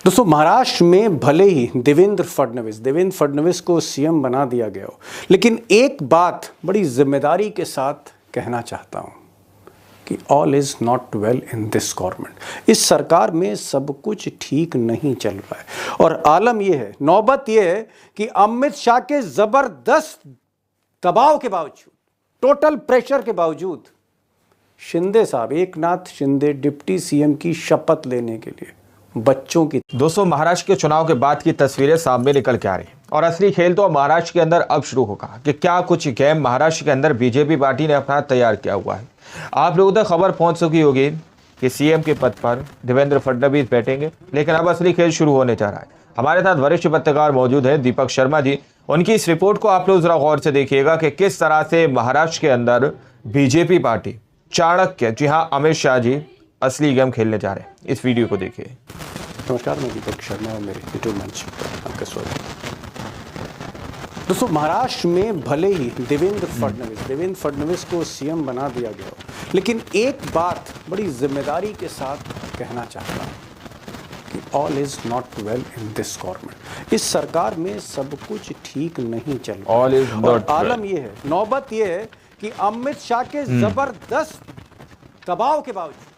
दोस्तों, महाराष्ट्र में भले ही देवेंद्र फडणवीस को सीएम बना दिया गया हो, लेकिन एक बात बड़ी जिम्मेदारी के साथ कहना चाहता हूं कि all is not well in this government. इस सरकार में सब कुछ ठीक नहीं चल रहा है और आलम यह है, नौबत यह है कि अमित शाह के जबरदस्त दबाव के बावजूद, टोटल प्रेशर के बावजूद, शिंदे साहब, एकनाथ शिंदे डिप्टी सीएम की शपथ लेने के लिए बच्चों की। दोस्तों, महाराष्ट्र के चुनाव के बाद की तस्वीरें सामने निकल के आ रही और असली खेल तो महाराष्ट्र के अंदर अब शुरू होगा कि क्या कुछ गेम महाराष्ट्र के अंदर बीजेपी पार्टी ने अपना तैयार किया हुआ है। आप लोगों तक खबर पहुंच चुकी होगी कि सीएम के पद पर देवेंद्र फडणवीस बैठेंगे, लेकिन अब असली खेल शुरू होने जा रहा है। हमारे साथ वरिष्ठ पत्रकार मौजूद है दीपक शर्मा जी। उनकी इस रिपोर्ट को आप लोग जरा गौर से देखिएगा कि किस तरह से महाराष्ट्र के अंदर बीजेपी पार्टी चाणक्य, जी हाँ, अमित शाह जी असली गेम खेलने जा रहे हैं। इस वीडियो को देखिए। नमस्कार, मैं दीपक शर्मा और मेरे यूट्यूब मंच पर आपका स्वागत। दोस्तों, महाराष्ट्र में भले ही देवेंद्र फडणवीस को सीएम बना दिया गया हो, लेकिन एक बात बड़ी जिम्मेदारी के साथ कहना चाहता हूं कि all is not well in this government. इस सरकार में सब कुछ ठीक नहीं चल रहा। All is not. आलम यह है, नौबत यह है कि अमित शाह के जबरदस्त दबाव के बावजूद,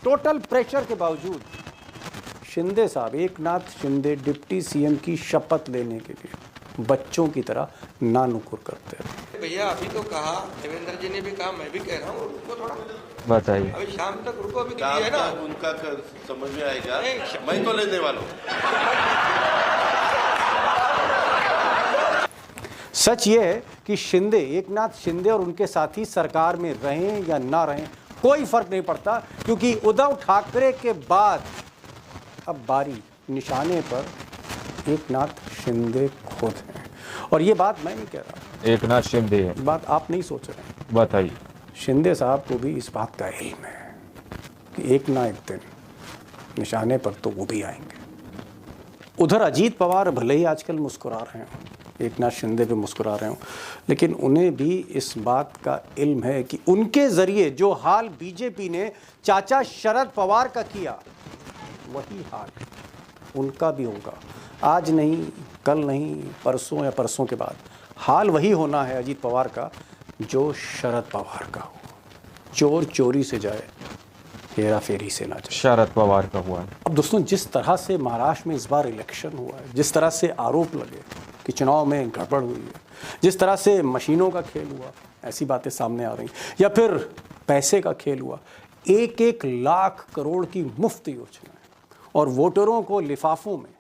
टोटल प्रेशर के बावजूद, शिंदे साहब, एकनाथ शिंदे डिप्टी सीएम की शपथ लेने के लिए बच्चों की तरह ना नुकुर करते हैं। भैया अभी तो कहा, देवेंद्र जी ने भी कहा, मैं भी कह रहा हूँ, रुको थोड़ा, बताइए। अभी शाम तक रुको, अभी है ना, उनका समझ में आएगा, मैं तो लेने वाला हूँ। सच ये है कि शिंदे, एकनाथ शिंदे और उनके साथी सरकार में रहें या ना रहें, कोई फर्क नहीं पड़ता, क्योंकि उद्धव ठाकरे के बाद अब बारी निशाने पर एकनाथ शिंदे खुद हैं। और ये बात मैं नहीं कह रहा, एकनाथ शिंदे है, बात आप नहीं सोच रहे हैं। बताइए। शिंदे साहब को भी इस बात का इल्म है कि एक ना एक दिन निशाने पर तो वो भी आएंगे। उधर अजीत पवार भले ही आजकल मुस्कुरा रहे हैं, एकनाथ शिंदे भी मुस्कुरा रहे हो, लेकिन उन्हें भी इस बात का इल्म है कि उनके जरिए जो हाल बीजेपी ने चाचा शरद पवार का किया, वही हाल उनका भी होगा। आज नहीं, कल नहीं, परसों या परसों के बाद हाल वही होना है अजीत पवार का जो शरद पवार का हो। चोर चोरी से जाए, हेरा फेरी से ना जाए। शरद पवार का हुआ है। अब दोस्तों, जिस तरह से महाराष्ट्र में इस बार इलेक्शन हुआ है, जिस तरह से आरोप लगे कि चुनाव में गड़बड़ हुई है, जिस तरह से मशीनों का खेल हुआ, ऐसी बातें सामने आ रही, या फिर पैसे का खेल हुआ, 1-1 लाख करोड़ की मुफ्त योजना है और वोटरों को लिफाफों में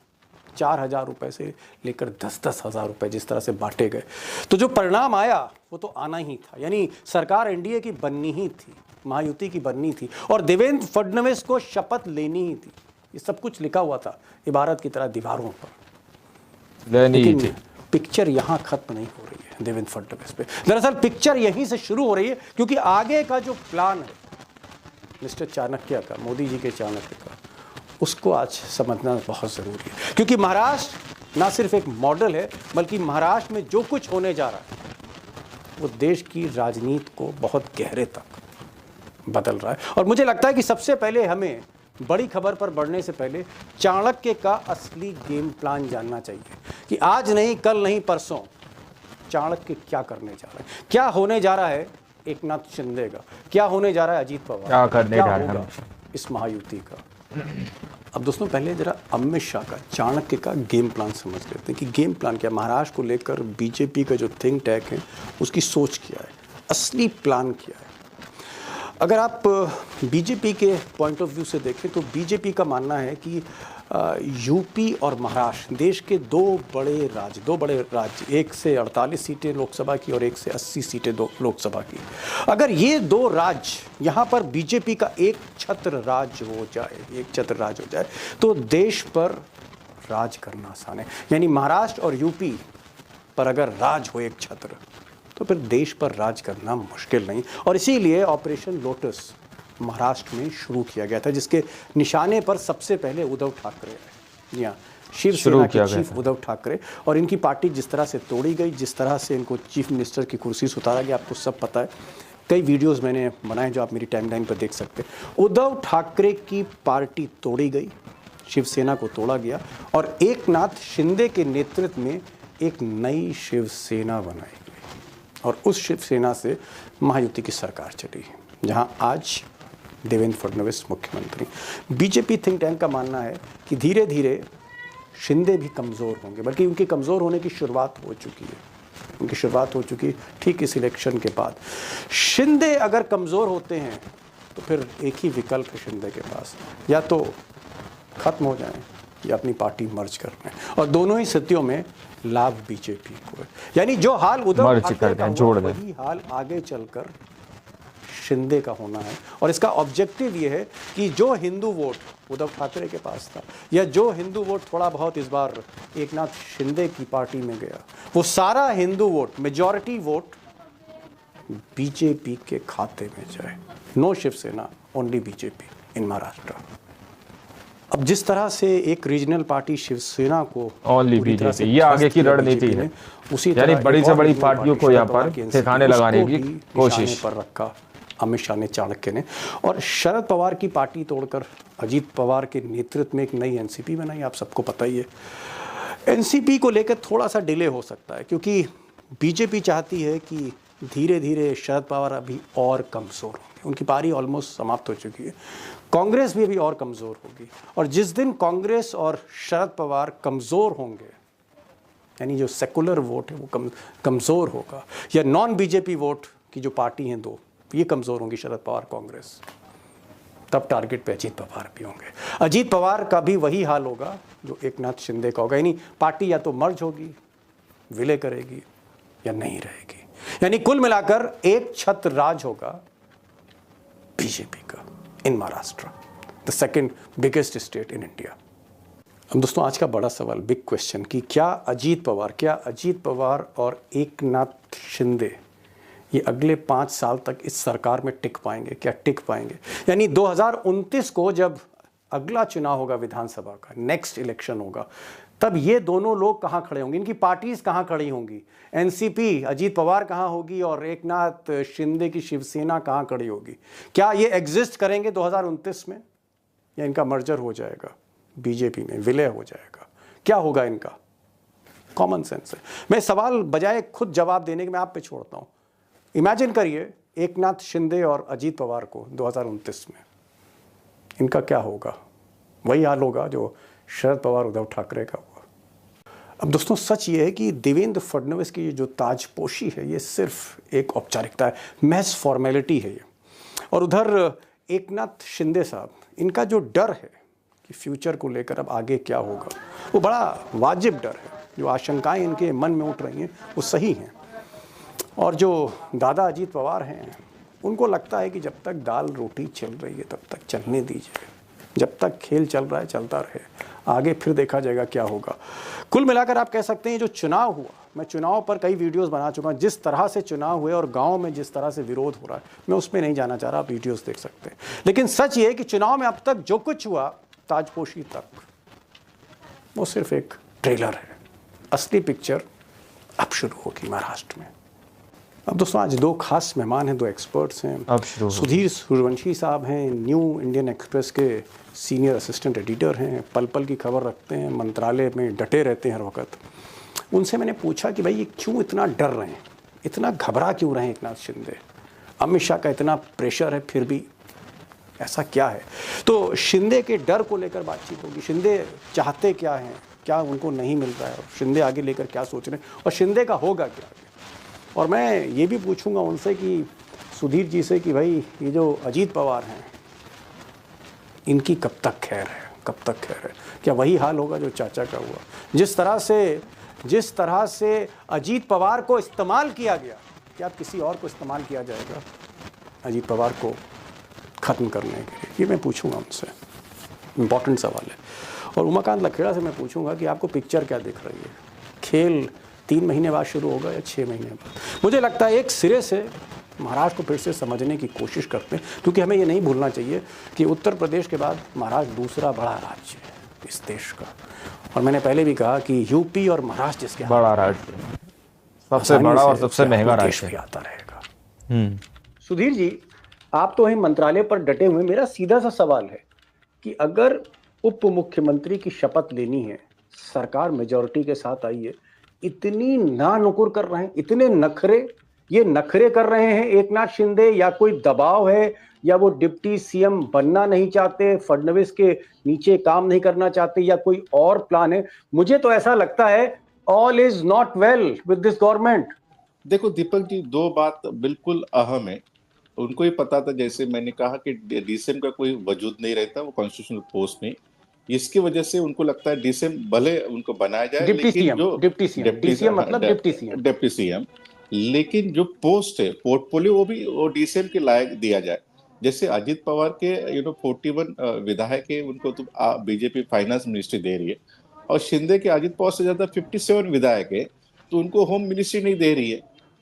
4,000 रुपये से लेकर 10-10 हज़ार रुपये जिस तरह से बांटे गए, तो जो परिणाम आया वो तो आना ही था। यानी सरकार एनडीए की बननी ही थी, महायुति की बननी थी और देवेंद्र फडणवीस को शपथ लेनी ही थी। ये सब कुछ लिखा हुआ था इबारत की तरह दीवारों पर। लेकिन पिक्चर यहाँ खत्म नहीं हो रही है देवेंद्र फडणवीस पे। दरअसल पिक्चर यहीं से शुरू हो रही है, क्योंकि आगे का जो प्लान है मिस्टर चाणक्य का, मोदी जी के चाणक्य का, उसको आज समझना बहुत ज़रूरी है। क्योंकि महाराष्ट्र ना सिर्फ एक मॉडल है, बल्कि महाराष्ट्र में जो कुछ होने जा रहा है वो देश की राजनीति को बहुत गहरे तक बदल रहा है। और मुझे लगता है कि सबसे पहले हमें बड़ी खबर पर बढ़ने से पहले चाणक्य का असली गेम प्लान जानना चाहिए कि आज नहीं, कल नहीं, परसों चाणक्य क्या करने जा रहा है, क्या होने जा रहा है एकनाथ शिंदे का, क्या होने जा रहा है अजीत पवार, क्या करने जा रहा है इस महायुति का। अब दोस्तों, पहले जरा अमित शाह का, चाणक्य का गेम प्लान समझ लेते हैं कि गेम प्लान क्या, महाराष्ट्र को लेकर बीजेपी का जो थिंक टैंक है उसकी सोच क्या है, असली प्लान क्या है। अगर आप बीजेपी के पॉइंट ऑफ व्यू से देखें तो बीजेपी का मानना है कि यूपी और महाराष्ट्र देश के दो बड़े राज्य, एक से 48 सीटें लोकसभा की और एक से 80 सीटें लोकसभा की। अगर ये दो राज्य यहाँ पर बीजेपी का एक छत्र राज्य हो जाए तो देश पर राज करना आसान है। यानी महाराष्ट्र और यूपी पर अगर राज हो एक छत्र, तो फिर देश पर राज करना मुश्किल नहीं। और इसीलिए ऑपरेशन लोटस महाराष्ट्र में शुरू किया गया था, जिसके निशाने पर सबसे पहले उद्धव ठाकरे आए। जी हाँ, शिवसेना के चीफ उद्धव ठाकरे, और इनकी पार्टी जिस तरह से तोड़ी गई, जिस तरह से इनको चीफ मिनिस्टर की कुर्सी से उतारा गया, आपको सब पता है। कई वीडियोस मैंने बनाए जो आप मेरी टाइमलाइन पर देख सकते हैं। उद्धव ठाकरे की पार्टी तोड़ी गई शिवसेना को तोड़ा गया और एकनाथ शिंदे के नेतृत्व में एक नई शिवसेना बनाई गई और उस शिवसेना से महायुति की सरकार चली, जहां आज देवेंद्र फडणवीस मुख्यमंत्री। बीजेपी थिंक टैंक का मानना है कि धीरे धीरे शिंदे भी कमज़ोर होंगे, बल्कि उनके कमज़ोर होने की शुरुआत हो चुकी है। उनकी शुरुआत हो चुकी है ठीक इस इलेक्शन के बाद। शिंदे अगर कमज़ोर होते हैं तो फिर एक ही विकल्प है शिंदे के पास, या तो ख़त्म हो जाएं या अपनी पार्टी मर्ज कर लें, और दोनों ही स्थितियों में लाभ बीजेपी को है। यानी जो हाल उधर जोड़ दें, वही हाल आगे चलकर शिंदे का होना है। और इसका ऑब्जेक्टिव ये है कि जो हिंदू वोट उद्धव ठाकरे के पास था, या जो हिंदू वोट थोड़ा बहुत इस बार एकनाथ शिंदे की पार्टी में गया, वो सारा Hindu vote, majority vote BJP के खाते में जाए। No Shiv Sena, only BJP in Maharashtra. अब जिस तरह से एक रीजनल पार्टी शिवसेना को ओनली बीजेपी, ये आगे की रणनीति है, उसी यानी बड़ी से बड़ी पार्टियों को यहाँ पर ठिकाने लगाने की कोशिश पर रखा अमित शाह ने, चाणक्य ने। और शरद पवार की पार्टी तोड़कर अजीत पवार के नेतृत्व में एक नई एनसीपी बनाई, आप सबको पता ही है। एनसीपी को लेकर थोड़ा सा डिले हो सकता है, क्योंकि बीजेपी चाहती है कि धीरे धीरे शरद पवार अभी और कमज़ोर होंगे, उनकी पारी ऑलमोस्ट समाप्त हो चुकी है। कांग्रेस भी अभी और कमज़ोर होगी, और जिस दिन कांग्रेस और शरद पवार कमज़ोर होंगे, यानी जो सेकुलर वोट है वो कमज़ोर होगा, या नॉन बीजेपी वोट की जो पार्टी हैं दो, ये कमज़ोर होंगी, शरद पवार कांग्रेस, तब टारगेट पे अजीत पवार भी होंगे। अजीत पवार का भी वही हाल होगा जो एकनाथ शिंदे का होगा, यानी पार्टी या तो मर्ज होगी, विलय करेगी, या नहीं रहेगी। यानी कुल मिलाकर एक छत्र राज होगा बीजेपी का in Maharashtra, the second biggest state in India. अब दोस्तों, आज का बड़ा सवाल, बिग क्वेश्चन, कि क्या अजीत पवार और एकनाथ शिंदे ये अगले 5 साल तक इस सरकार में टिक पाएंगे? क्या टिक पाएंगे? यानी 2029 को जब अगला चुनाव होगा विधानसभा का, नेक्स्ट इलेक्शन होगा, तब ये दोनों लोग कहाँ खड़े होंगे, इनकी पार्टीज कहाँ खड़ी होंगी? एनसीपी अजीत पवार कहाँ होगी और एकनाथ शिंदे की शिवसेना कहाँ खड़ी होगी? क्या ये एग्जिस्ट करेंगे 2029 में, या इनका मर्जर हो जाएगा बीजेपी में, विलय हो जाएगा? क्या होगा इनका? कॉमन सेंस है। मैं सवाल बजाय खुद जवाब देने के मैं आप पे छोड़ता हूँ। इमेजिन करिए एकनाथ शिंदे और अजीत पवार को 2029 में, इनका क्या होगा? वही हाल होगा जो शरद पवार उद्धव ठाकरे का हुआ। अब दोस्तों, सच ये है कि देवेंद्र फडणवीस की जो ताजपोशी है, ये सिर्फ एक औपचारिकता है, महज फॉर्मेलिटी है ये। और उधर एकनाथ शिंदे साहब, इनका जो डर है कि फ्यूचर को लेकर अब आगे क्या होगा, वो बड़ा वाजिब डर है। जो आशंकाएं इनके मन में उठ रही हैं वो सही हैं। और जो दादा अजीत पवार हैं, उनको लगता है कि जब तक दाल रोटी चल रही है तब तक चलने दीजिए, जब तक खेल चल रहा है चलता रहे, आगे फिर देखा जाएगा क्या होगा। कुल मिलाकर आप कह सकते हैं जो चुनाव हुआ, मैं चुनाव पर कई वीडियोस बना चुका हूँ, जिस तरह से चुनाव हुए और गांव में जिस तरह से विरोध हो रहा है, मैं उसमें नहीं जाना चाह रहा, आप वीडियोस देख सकते हैं। लेकिन सच ये है कि चुनाव में अब तक जो कुछ हुआ, ताजपोशी तक, वो सिर्फ एक ट्रेलर है। असली पिक्चर अब शुरू होगी महाराष्ट्र में। अब दोस्तों, आज दो खास मेहमान हैं, दो एक्सपर्ट्स हैं। अब शुरू सुधीर सूर्यवंशी साहब हैं, न्यू इंडियन एक्सप्रेस के सीनियर असिस्टेंट एडिटर हैं, पल पल की खबर रखते हैं, मंत्रालय में डटे रहते हैं हर वक्त। उनसे मैंने पूछा कि भाई ये क्यों इतना डर रहे हैं, इतना घबरा क्यों रहे हैं एकनाथ शिंदे? अमित शाह का इतना प्रेशर है, फिर भी ऐसा क्या है? तो शिंदे के डर को लेकर बातचीत होगी। शिंदे चाहते क्या हैं, क्या उनको नहीं मिल रहा है, और शिंदे आगे लेकर क्या सोच रहे हैं, और शिंदे का होगा क्या आगे। और मैं ये भी पूछूंगा उनसे कि सुधीर जी से कि भाई ये जो अजीत पवार हैं, इनकी कब तक खैर है, कब तक खैर है? क्या वही हाल होगा जो चाचा का हुआ? जिस तरह से अजीत पवार को इस्तेमाल किया गया, क्या किसी और को इस्तेमाल किया जाएगा अजीत पवार को ख़त्म करने के लिए? ये मैं पूछूंगा उनसे, इम्पॉर्टेंट सवाल है। और उमाकांत लखेड़ा से मैं पूछूंगा कि आपको पिक्चर क्या दिख रही है? खेल 3 महीने बाद शुरू होगा या 6 महीने बाद? मुझे लगता है एक सिरे से महाराष्ट्र को फिर से समझने की कोशिश करते हैं, क्योंकि हमें ये नहीं भूलना चाहिए कि उत्तर प्रदेश के बाद महाराष्ट्र दूसरा बड़ा राज्य है इस देश का। और मैंने पहले भी कहा कि यूपी और महाराष्ट्र जिसके बड़ा राज्य, सबसे बड़ा और सबसे महंगा राज्य भी आता रहेगा। सुधीर जी, आप तो वही मंत्रालय पर डटे हुए, मेरा सीधा सा सवाल है कि अगर उप मुख्यमंत्री की शपथ लेनी है, सरकार मेजॉरिटी के साथ आई है, इतनी नानुकुर कर रहे हैं, इतने नखरे, ये नखरे कर रहे हैं एक नाथ शिंदे, या कोई दबाव है, या वो डिप्टी सीएम बनना नहीं चाहते, फडणवीस के नीचे काम नहीं करना चाहते, या कोई और प्लान है? मुझे तो ऐसा लगता है all is not well with this government. देखो दीपक जी, दो बात बिल्कुल अहम है। उनको ही पता था, जैसे मैंने कहा कि डीसीएम का कोई वजूद नहीं रहता, वो कॉन्स्टिट्यूशनल पोस्ट नहीं, इसकी वजह से उनको लगता है डीसीएम भले उनको बनाया जाए, डिप्टी लेकिन सीएम, जो डिप्टी सीएम, डीसीएम मतलब डिप्टी सीएम, डिप्टी सीएम, लेकिन जो पोस्ट है, पोर्टफोलियो, वो भी वो डीसीएम के लायक दिया जाए। जैसे अजित पवार के 41 विधायक है, उनको तो बीजेपी फाइनेंस मिनिस्ट्री दे रही है, और शिंदे के अजित पवार से ज्यादा 57 विधायक है, तो उनको होम मिनिस्ट्री नहीं दे रही है।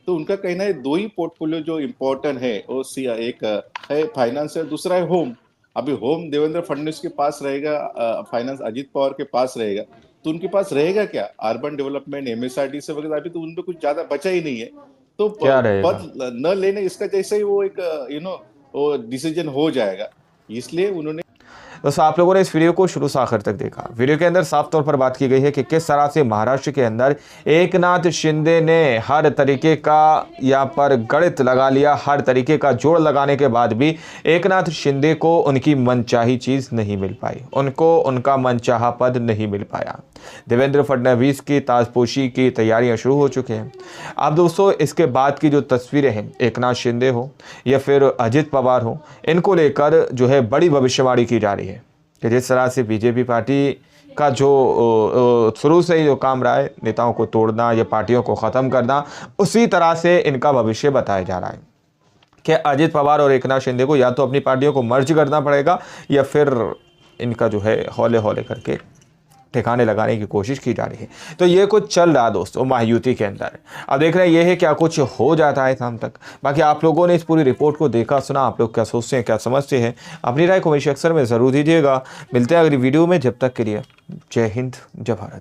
तो उनका कहना है दो ही पोर्टफोलियो जो इम्पोर्टेंट है, वो एक है फाइनेंस है, दूसरा है होम। अभी होम देवेंद्र फडणवीस के पास रहेगा, फाइनेंस अजित पवार के पास रहेगा, तो उनके पास रहेगा क्या? अर्बन डेवलपमेंट, एमएसआरडीसी वगैरह, अभी तो उनपे कुछ ज्यादा बचा ही नहीं है। तो क्या रहेगा? पद न लेने, इसका जैसे ही वो एक वो डिसीजन हो जाएगा, इसलिए उन्होंने। दोस्तों, आप लोगों ने इस वीडियो को शुरू से आखिर तक देखा। वीडियो के अंदर साफ तौर पर बात की गई है कि किस तरह से महाराष्ट्र के अंदर एकनाथ शिंदे ने हर तरीके का यहाँ पर गणित लगा लिया, हर तरीके का जोड़ लगाने के बाद भी एकनाथ शिंदे को उनकी मनचाही चीज़ नहीं मिल पाई, उनको उनका मनचाहा पद नहीं मिल पाया। देवेंद्र फडणवीस की ताजपोशी की तैयारियां शुरू हो चुकी हैं। अब दोस्तों, इसके बाद की जो तस्वीरें हैं, एकनाथ शिंदे हो या फिर अजित पवार हो, इनको लेकर जो है बड़ी भविष्यवाणी की जा रही है कि जिस तरह से बीजेपी पार्टी का जो शुरू से ही जो काम रहा है, नेताओं को तोड़ना या पार्टियों को ख़त्म करना, उसी तरह से इनका भविष्य बताया जा रहा है कि अजित पवार और एकनाथ शिंदे को या तो अपनी पार्टियों को मर्ज करना पड़ेगा, या फिर इनका जो है हौले हौले करके ठिकाने लगाने की कोशिश की जा रही है। तो ये कुछ चल रहा दोस्तों महायुति के अंदर। अब देख रहे हैं ये है क्या कुछ हो जाता है शाम तक। बाकी आप लोगों ने इस पूरी रिपोर्ट को देखा सुना, आप लोग क्या सोचते हैं, क्या समझते हैं, अपनी राय कमेंट सेक्शन में ज़रूर दीजिएगा। मिलते हैं अगली वीडियो में, जब तक के लिए जय हिंद, जय भारत।